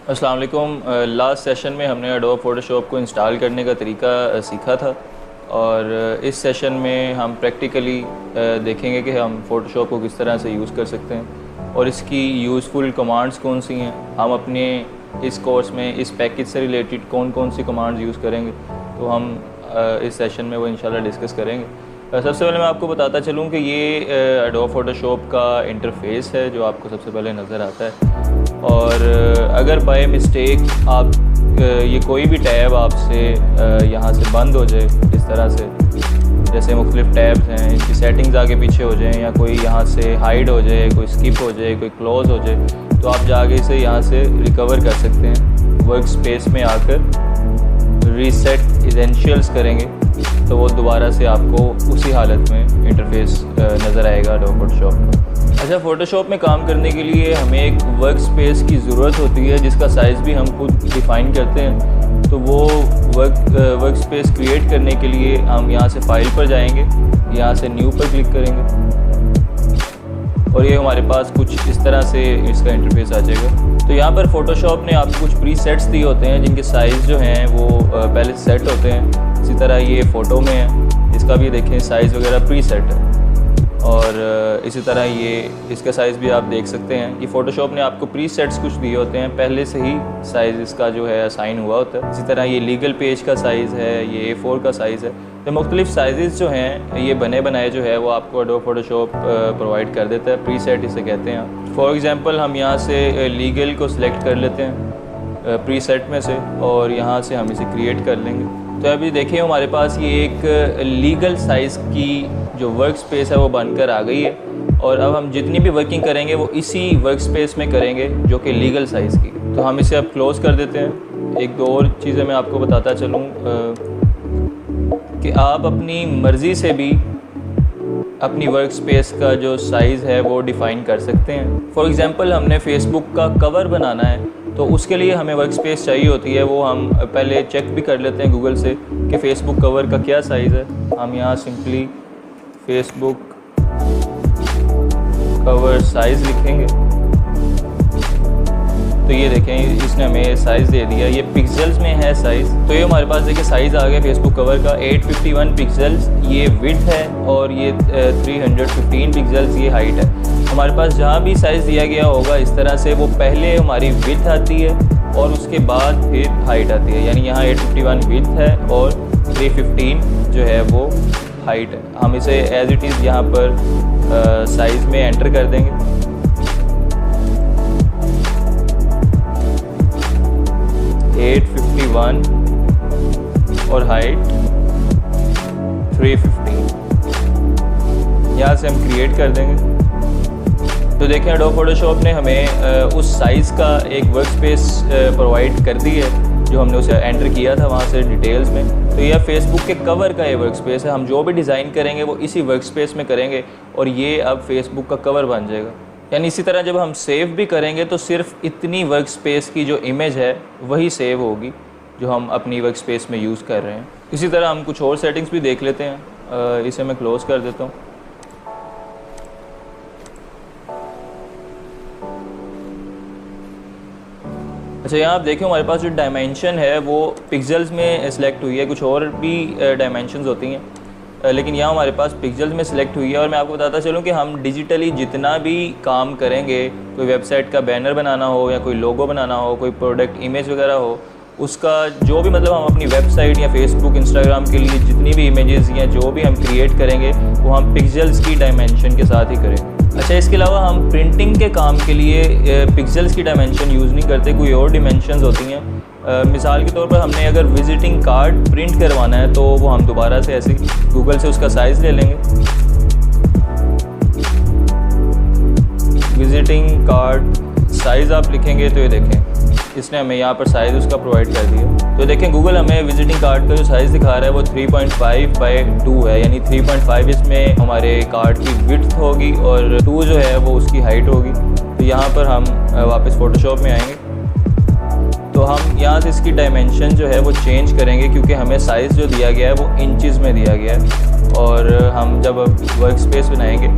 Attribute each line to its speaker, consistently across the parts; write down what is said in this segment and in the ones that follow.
Speaker 1: अस्सलाम वालेकुम। Last session में हमने एडोब फ़ोटोशॉप को इंस्टॉल करने का तरीका सीखा था और इस सेशन में हम प्रैक्टिकली देखेंगे कि हम फ़ोटोशॉप को किस तरह से यूज़ कर सकते हैं और इसकी यूज़फुल कमांड्स कौन सी हैं। हम अपने इस कोर्स में इस पैकेज से रिलेटेड कौन कौन सी कमांड्स यूज़ करेंगे, तो हम इस सेशन में वो इंशाल्लाह डिस्कस करेंगे। सबसे पहले मैं आपको बताता चलूँ कि ये एडोब फ़ोटोशॉप का इंटरफ़ेस है जो आपको सबसे पहले नज़र आता है। और अगर बाय मिस्टेक आप ये कोई भी टैब आपसे यहाँ से बंद हो जाए, इस तरह से जैसे मुख्तलिफ टैब्स हैं इनकी सेटिंग्स आगे पीछे हो जाएं या कोई यहाँ से हाइड हो जाए, कोई स्किप हो जाए, कोई क्लोज़ हो जाए, तो आप जाके इसे यहाँ से रिकवर कर सकते हैं। वर्क स्पेस में आकर रीसेट इसेंशियल्स करेंगे तो वो दोबारा से आपको उसी हालत में इंटरफेस नज़र आएगा एडोब फ़ोटोशॉप का। अच्छा, फ़ोटोशॉप में काम करने के लिए हमें एक वर्क स्पेस की ज़रूरत होती है जिसका साइज़ भी हम खुद डिफ़ाइन करते हैं। तो वो वर्क स्पेस क्रिएट करने के लिए हम यहाँ से फाइल पर जाएंगे, यहाँ से न्यू पर क्लिक करेंगे और ये हमारे पास कुछ इस तरह से इसका इंटरफेस आ जाएगा। तो यहाँ पर फ़ोटोशॉप ने आपको कुछ प्री सेट्स दिए होते हैं जिनके साइज़ जो हैं वो पहले सेट होते हैं। इसी तरह ये फ़ोटो में है, इसका भी देखें साइज़ वगैरह प्री सेट है और इसी तरह ये इसका साइज़ भी आप देख सकते हैं। ये फ़ोटोशॉप ने आपको प्री सेट्स कुछ दिए होते हैं, पहले से ही साइज़ इसका जो है असाइन हुआ होता है। इसी तरह ये लीगल पेज का साइज़ है, ये A4 का साइज़ है। तो मुख्तलिफ साइज़ जो हैं ये बने बनाए जो है वो आपको एडोब फ़ोटोशॉप प्रोवाइड कर देता है। प्री सेट इसे कहते हैं। फॉर एग्ज़ाम्पल हम यहाँ से लीगल को सिलेक्ट कर लेते हैं प्री सेट में से और यहाँ से हम इसे क्रिएट कर लेंगे। तो अभी देखिए हमारे पास ये एक लीगल साइज़ की जो वर्क स्पेस है वो बनकर आ गई है और अब हम जितनी भी वर्किंग करेंगे वो इसी वर्क स्पेस में करेंगे जो कि लीगल साइज़ की। तो हम इसे अब क्लोज़ कर देते हैं। एक दो और चीज़ें मैं आपको बताता चलूँ कि आप अपनी मर्ज़ी से भी अपनी वर्क स्पेस का जो साइज़ है वो डिफ़ाइन कर सकते हैं। फॉर एग्ज़ाम्पल हमने फ़ेसबुक का कवर बनाना है तो उसके लिए हमें वर्क स्पेस चाहिए होती है। वो हम पहले चेक भी कर लेते हैं गूगल से कि फ़ेसबुक कवर का क्या साइज़ है। हम यहाँ सिंपली फ़ेसबुक कवर साइज़ लिखेंगे तो ये देखें इसने हमें साइज़ दे दिया। ये पिक्सेल्स में है साइज़। तो ये हमारे पास देखिए साइज़ आ गया फेसबुक कवर का 851 पिक्सेल्स ये विड्थ है और ये 315 पिक्सेल्स ये हाइट है। हमारे पास जहाँ भी साइज़ दिया गया होगा इस तरह से वो पहले हमारी विड्थ आती है और उसके बाद फिर हाइट आती है। यानी यहाँ 851 विड्थ है और 315 जो है वो हाइट है। हम इसे एज इट इज़ यहाँ पर साइज़ में एंटर कर देंगे। और हाइट 315 यहाँ से हम क्रिएट कर देंगे। तो देखें एडोब फ़ोटोशॉप ने हमें उस साइज़ का एक वर्क स्पेस प्रोवाइड कर दी है जो हमने उसे एंटर किया था वहाँ से डिटेल्स में। तो यह फेसबुक के कवर का ये वर्क स्पेस है। हम जो भी डिज़ाइन करेंगे वो इसी वर्क स्पेस में करेंगे और ये अब फेसबुक का कवर बन जाएगा। यानी इसी तरह जब हम सेव भी करेंगे तो सिर्फ इतनी वर्क स्पेस की जो इमेज है वही सेव होगी जो हम अपनी वर्क स्पेस में यूज़ कर रहे हैं। इसी तरह हम कुछ और सेटिंग्स भी देख लेते हैं। इसे मैं क्लोज़ कर देता हूँ। अच्छा, यहाँ आप देखें हमारे पास जो डायमेंशन है वो पिक्सेल्स में सिलेक्ट हुई है। कुछ और भी डायमेंशंस होती हैं लेकिन यहाँ हमारे पास पिक्सेल्स में सिलेक्ट हुई है। और मैं आपको बताता चलूँ कि हम डिजिटली जितना भी काम करेंगे, कोई वेबसाइट का बैनर बनाना हो या कोई लोगो बनाना हो, कोई प्रोडक्ट इमेज वगैरह हो, उसका जो भी मतलब हम अपनी वेबसाइट या फेसबुक इंस्टाग्राम के लिए जितनी भी इमेजेस या जो भी हम क्रिएट करेंगे वो हम पिक्सेल्स की डायमेंशन के साथ ही करेंगे। अच्छा, इसके अलावा हम प्रिंटिंग के काम के लिए पिक्सेल्स की डायमेंशन यूज़ नहीं करते, कोई और डिमेंशंस होती हैं। मिसाल के तौर पर हमने अगर विज़िटिंग कार्ड प्रिंट करवाना है तो वो हम दोबारा से ऐसे गूगल से उसका साइज़ ले लेंगे। विज़िटिंग कार्ड साइज़ आप लिखेंगे तो ये देखें इसने हमें यहाँ पर साइज़ उसका प्रोवाइड कर दिया। तो देखें गूगल हमें विजिटिंग कार्ड का जो साइज़ दिखा रहा है वो 3.5/2 है। यानी 3.5 इसमें हमारे कार्ड की विड्थ होगी और 2 जो है वो उसकी हाइट होगी। तो यहाँ पर हम वापस फ़ोटोशॉप में आएंगे तो हम यहाँ से इसकी डायमेंशन जो है वो चेंज करेंगे क्योंकि हमें साइज़ जो दिया गया है वो इंचज़ में दिया गया है और हम जब वर्क स्पेस बनाएंगे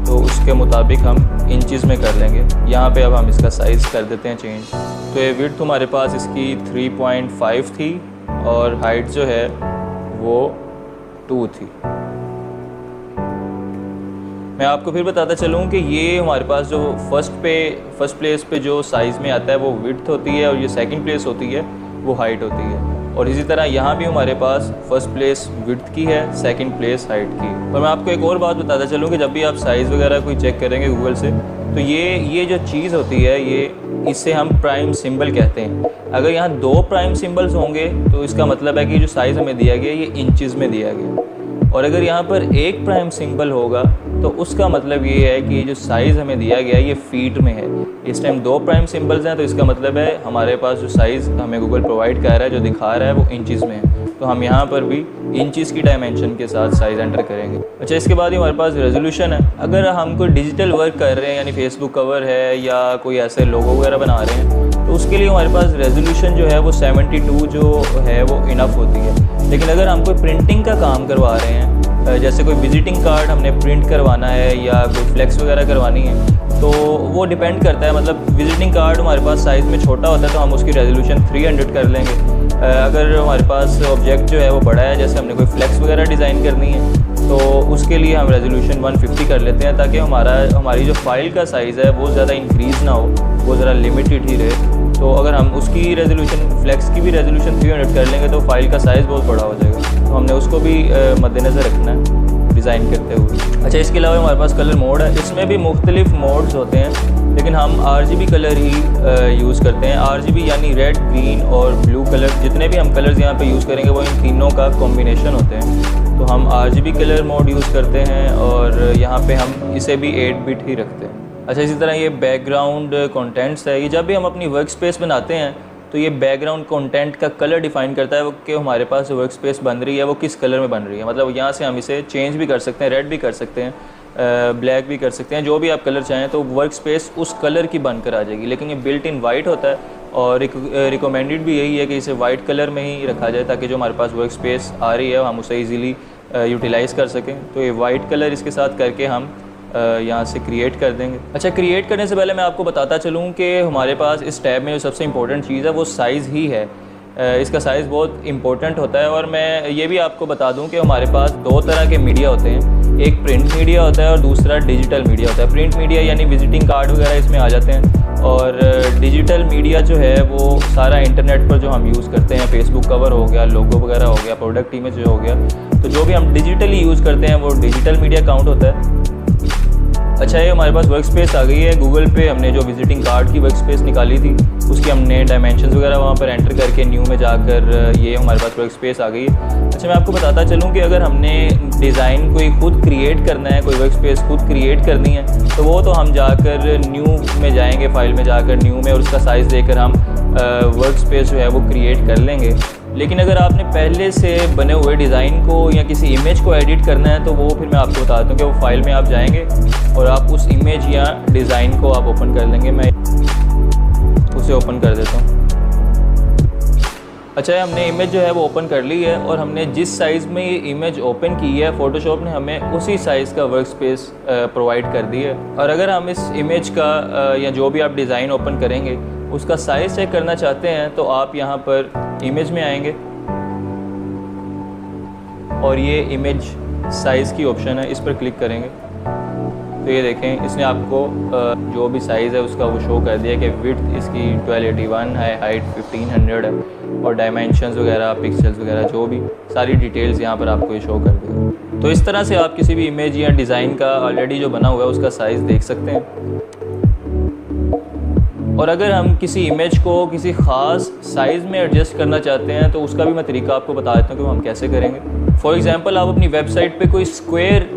Speaker 1: तो उसके मुताबिक हम इंचज़ में कर लेंगे। यहाँ पे अब हम इसका साइज़ कर देते हैं चेंज। तो ये विड्थ हमारे पास इसकी 3.5 थी और हाइट जो है वो 2 थी। मैं आपको फिर बताता चलूँ कि ये हमारे पास जो फर्स्ट प्लेस पे जो साइज़ में आता है वो विड्थ होती है और ये सेकंड प्लेस होती है वो हाइट होती है। और इसी तरह यहाँ भी हमारे पास फर्स्ट प्लेस विड्थ की है, सेकंड प्लेस हाइट की। और मैं आपको एक और बात बताता चलूँ कि जब भी आप साइज़ वगैरह कोई चेक करेंगे गूगल से, तो ये जो चीज़ होती है इसे हम प्राइम सिंबल कहते हैं। अगर यहाँ 2 प्राइम सिंबल्स होंगे तो इसका मतलब है कि जो साइज़ हमें दिया गया ये इंचज़ में दिया गया, और अगर यहाँ पर 1 प्राइम सिंबल होगा तो उसका मतलब ये है कि जो साइज़ हमें दिया गया ये फीट में है। इस टाइम 2 प्राइम सिंबल्स हैं तो इसका मतलब है हमारे पास जो साइज़ हमें गूगल प्रोवाइड कर रहा है, जो दिखा रहा है वो इंचज़ में है। तो हम यहाँ पर भी इंचज़ की डायमेंशन के साथ साइज़ एंटर करेंगे। अच्छा, इसके बाद ही हमारे पास रेजोल्यूशन है। अगर हम कोई डिजिटल वर्क कर रहे हैं यानी फेसबुक कवर है या कोई ऐसे लोगो वगैरह बना रहे हैं तो उसके लिए हमारे पास रेजोल्यूशन जो है वो 72 जो है वो इनफ होती है। लेकिन अगर हम कोई प्रिंटिंग का काम करवा रहे हैं, जैसे कोई विजिटिंग कार्ड हमने प्रिंट करवाना है या कोई फ्लेक्स वगैरह करवानी है, तो वो डिपेंड करता है। मतलब विजिटिंग कार्ड हमारे पास साइज़ में छोटा होता है तो हम उसकी रेजोल्यूशन 300 कर लेंगे। अगर हमारे पास ऑब्जेक्ट जो है वो बड़ा है, जैसे हमने कोई फ्लेक्स वगैरह डिज़ाइन करनी है, तो उसके लिए हम रेजोल्यूशन 150 कर लेते हैं ताकि हमारी जो फाइल का साइज़ है वो ज़्यादा इंक्रीज़ ना हो, वो ज़रा लिमिटेड ही रहे। तो अगर हम उसकी रेजोल्यूशन फ्लेक्स की भी रेजोल्यूशन 300 कर लेंगे तो फाइल का साइज़ बहुत बड़ा हो जाएगा, तो हमने उसको भी मद्देनज़र रखना है डिज़ाइन करते हुए। अच्छा, इसके अलावा हमारे पास कलर मोड है। इसमें भी मुख्तलिफ मोड्स होते हैं, लेकिन हम RGB कलर ही यूज़ करते हैं। RGB यानी रेड, ग्रीन और ब्लू कलर। जितने भी हम कलर्स यहाँ पे यूज़ करेंगे वो इन तीनों का कॉम्बिनेशन होते हैं। तो हम RGB कलर मोड यूज़ करते हैं और यहाँ पे हम इसे भी 8 बिट ही रखते हैं। अच्छा, इसी तरह ये बैकग्राउंड कंटेंट्स है। ये जब भी हम अपनी वर्क स्पेस बनाते हैं तो ये बैकग्राउंड कंटेंट का कलर डिफ़ाइन करता है कि हमारे पास जो वर्क स्पेस बन रही है वो किस कलर में बन रही है। मतलब यहाँ से हम इसे चेंज भी कर सकते हैं, रेड भी कर सकते हैं, ब्लैक भी कर सकते हैं, जो भी आप कलर चाहें, तो वर्क स्पेस उस कलर की बनकर आ जाएगी। लेकिन ये बिल्ट इन वाइट होता है और रिकमेंडेड भी यही है कि इसे वाइट कलर में ही रखा जाए ताकि जो हमारे पास वर्क स्पेस आ रही है हम उसे ईज़िली यूटिलाइज़ कर सकें। तो ये वाइट कलर इसके साथ करके हम यहाँ से क्रिएट कर देंगे। अच्छा, क्रिएट करने से पहले मैं आपको बताता चलूँ कि हमारे पास इस टैब में जो सबसे इम्पोर्टेंट चीज़ है वो साइज़ ही है। इसका साइज़ बहुत इम्पोर्टेंट होता है। और मैं ये भी आपको बता दूं कि हमारे पास 2 तरह के मीडिया होते हैं, एक प्रिंट मीडिया होता है और दूसरा डिजिटल मीडिया होता है। प्रिंट मीडिया यानी विजिटिंग कार्ड वगैरह इसमें आ जाते हैं, और डिजिटल मीडिया जो है वो सारा इंटरनेट पर जो हम यूज़ करते हैं, फेसबुक कवर हो गया, लोगो वगैरह हो गया, प्रोडक्ट इमेज हो गया, तो जो भी हम डिजिटली यूज़ करते हैं वो डिजिटल मीडिया काउंट होता है। अच्छा, ये हमारे पास वर्क स्पेस आ गई है। गूगल पे हमने जो विजिटिंग कार्ड की वर्क स्पेस निकाली थी उसकी हमने डायमेंशंस वगैरह वहाँ पर एंटर करके न्यू में जाकर ये हमारे पास वर्क स्पेस आ गई है। अच्छा, मैं आपको बताता चलूँ कि अगर हमने डिज़ाइन कोई खुद क्रिएट करना है, कोई वर्क स्पेस खुद क्रिएट करनी है, तो वो तो हम जाकर न्यू में जाएंगे, फाइल में जाकर न्यू में, और उसका साइज़ देकर हम वर्क स्पेस जो है वो क्रिएट कर लेंगे। लेकिन अगर आपने पहले से बने हुए डिज़ाइन को या किसी इमेज को एडिट करना है तो वो फिर मैं आपको बताता हूँ कि वो फाइल में आप जाएंगे और आप उस इमेज या डिज़ाइन को आप ओपन कर लेंगे। मैं उसे ओपन कर देता हूँ। अच्छा, हमने इमेज जो है वो ओपन कर ली है और हमने जिस साइज़ में ये इमेज ओपन की है फ़ोटोशॉप ने हमें उसी साइज़ का वर्क स्पेस प्रोवाइड कर दी है। और अगर हम इस इमेज का या जो भी आप डिज़ाइन ओपन करेंगे उसका साइज़ चेक करना चाहते हैं तो आप यहाँ पर इमेज में आएंगे और ये इमेज साइज़ की ऑप्शन है, इस पर क्लिक करेंगे तो ये देखें इसने आपको जो भी साइज़ है उसका वो शो कर दिया कि विड्थ इसकी 1281 है, हाइट 1500 है, और डायमेंशंस वगैरह, पिक्सल्स वगैरह, जो भी सारी डिटेल्स यहाँ पर आपको ये शो कर देगा। तो इस तरह से आप किसी भी इमेज या डिज़ाइन का ऑलरेडी जो बना हुआ है उसका साइज़ देख सकते हैं। और अगर हम किसी इमेज को किसी ख़ास साइज़ में एडजस्ट करना चाहते हैं तो उसका भी मैं तरीका आपको बता देता हूँ कि वो हम कैसे करेंगे। फॉर एग्ज़ाम्पल, आप अपनी वेबसाइट पे कोई स्क्वायर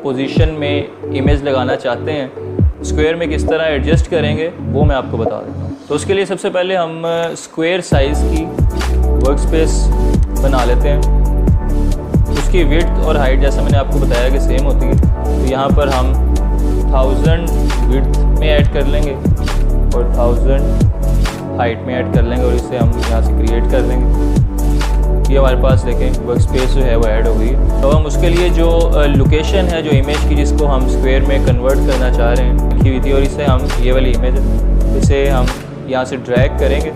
Speaker 1: पोजीशन में इमेज लगाना चाहते हैं, स्क्वायर में किस तरह एडजस्ट करेंगे वो मैं आपको बता देता हूँ। तो उसके लिए सबसे पहले हम स्क्वायर साइज़ की वर्क स्पेस बना लेते हैं। उसकी विड्थ और हाइट जैसा मैंने आपको बताया कि सेम होती है, तो यहाँ पर हम 1000 विड्थ में ऐड कर लेंगे और 1000 हाइट में ऐड कर लेंगे और इसे हम यहाँ से क्रिएट कर देंगे। ये हमारे पास देखें वर्क स्पेस जो है वो ऐड हो गई है। तो हम उसके लिए जो लोकेशन है जो इमेज की जिसको हम स्क्वायर में कन्वर्ट करना चाह रहे हैं लिखी हुई थी, और इसे हम ये वाली इमेज है इसे हम यहाँ से ड्रैग करेंगे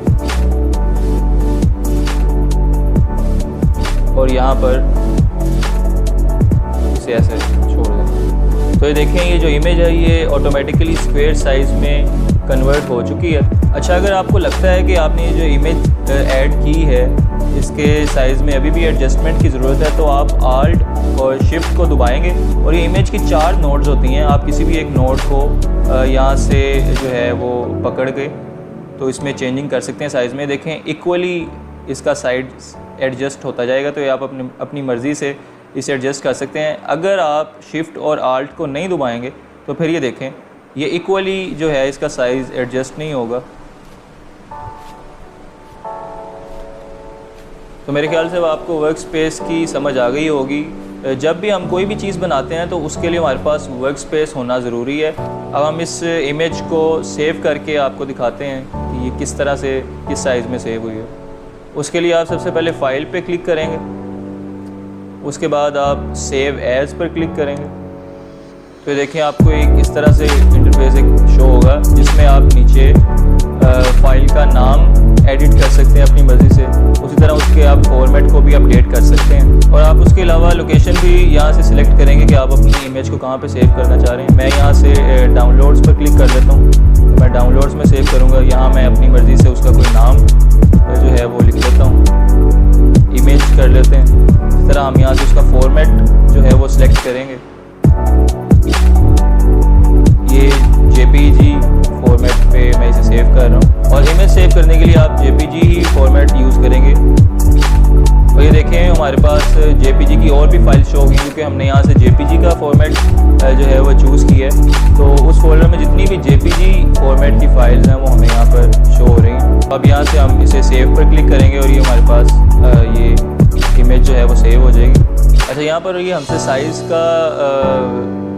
Speaker 1: और यहाँ पर इसे ऐसे छोड़ देंगे। तो ये देखें, ये जो इमेज है ये ऑटोमेटिकली स्क्वायर साइज़ में कन्वर्ट हो चुकी है। अच्छा, अगर आपको लगता है कि आपने ये जो इमेज ऐड की है इसके साइज़ में अभी भी एडजस्टमेंट की ज़रूरत है, तो आप आल्ट और शिफ्ट को दबाएंगे और ये इमेज की 4 नोड्स होती हैं। आप किसी भी एक नोड को यहाँ से जो है वो पकड़ के तो इसमें चेंजिंग कर सकते हैं साइज़ में। देखें, इक्वली इसका साइड एडजस्ट होता जाएगा, तो ये आप अपनी मर्ज़ी से इसे एडजस्ट कर सकते हैं। अगर आप शिफ्ट और आल्ट को नहीं दबाएंगे तो फिर ये देखें, ये इक्वली जो है इसका साइज़ एडजस्ट नहीं होगा। तो मेरे ख्याल से आपको वर्क स्पेस की समझ आ गई होगी। जब भी हम कोई भी चीज़ बनाते हैं तो उसके लिए हमारे पास वर्क स्पेस होना ज़रूरी है। अब हम इस इमेज को सेव करके आपको दिखाते हैं कि ये किस तरह से किस साइज़ में सेव हुई है। उसके लिए आप सबसे पहले फ़ाइल पे क्लिक करेंगे, उसके बाद आप सेव एज़ पर क्लिक करेंगे। तो देखें, आपको एक इस तरह से इंटरफेस एक शो होगा जिसमें आप नीचे फ़ाइल का नाम एडिट कर सकते हैं अपनी मर्ज़ी से। उसी तरह उसके आप फॉर्मेट को भी अपडेट कर सकते हैं और आप उसके अलावा लोकेशन भी यहाँ से सिलेक्ट करेंगे कि आप अपनी इमेज को कहाँ पे सेव करना चाह रहे हैं। मैं यहाँ से डाउनलोड्स पर क्लिक कर देता हूँ, तो मैं डाउनलोड्स में सेव करूँगा। यहाँ मैं अपनी मर्ज़ी से उसका कोई नाम जो है वो लिख लेता हूँ, इमेज कर लेते हैं। इस तरह हम यहाँ से उसका फॉर्मेट जो है वो सिलेक्ट करेंगे। ये JPG फॉर्मेट पे मैं इसे सेव कर रहा हूँ और इमेज सेव करने के लिए आप JPG ही फॉर्मेट यूज़ करेंगे। और ये देखें, हमारे पास JPG की और भी फाइल शो होगी क्योंकि हमने यहाँ से JPG का फॉर्मेट जो है वो चूज़ किया है। तो उस फोल्डर में जितनी भी JPG फॉर्मेट की फ़ाइल्स हैं वो हमें यहाँ पर शो हो रही हैं। अब यहाँ से हम इसे सेव पर क्लिक करेंगे और ये हमारे पास ये इमेज जो है वो सेव हो जाएगी। अच्छा, यहाँ पर ये हमसे साइज़ का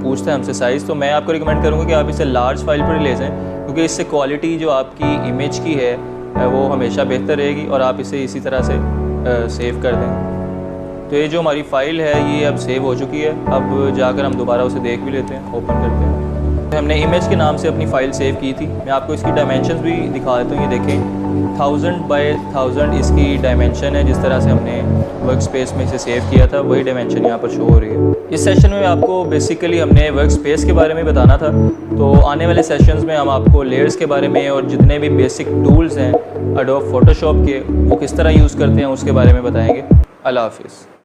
Speaker 1: पूछता है हमसे साइज़, तो मैं आपको रिकमेंड करूँगा कि आप इसे लार्ज फाइल पर ले जाएं क्योंकि इससे क्वालिटी जो आपकी इमेज की है वो हमेशा बेहतर रहेगी और आप इसे इसी तरह से सेव कर दें। तो ये जो हमारी फ़ाइल है ये अब सेव हो चुकी है। अब जाकर हम दोबारा उसे देख भी लेते हैं, ओपन करते हैं। हमने इमेज के नाम से अपनी फ़ाइल सेव की थी। मैं आपको इसकी डायमेंशंस भी दिखा देता हूँ। ये देखें, 1000 बाय 1000 इसकी डायमेंशन है। जिस तरह से हमने वर्क स्पेस में इसे सेव किया था वही डायमेंशन यहाँ पर शो हो रही है। इस सेशन में आपको बेसिकली हमने वर्क स्पेस के बारे में बताना था। तो आने वाले सेशंस में हम आपको लेयर्स के बारे में और जितने भी बेसिक टूल्स हैं एडोब फोटोशॉप के वो किस तरह यूज़ करते हैं उसके बारे में बताएँगे। अल्लाह हाफिज़।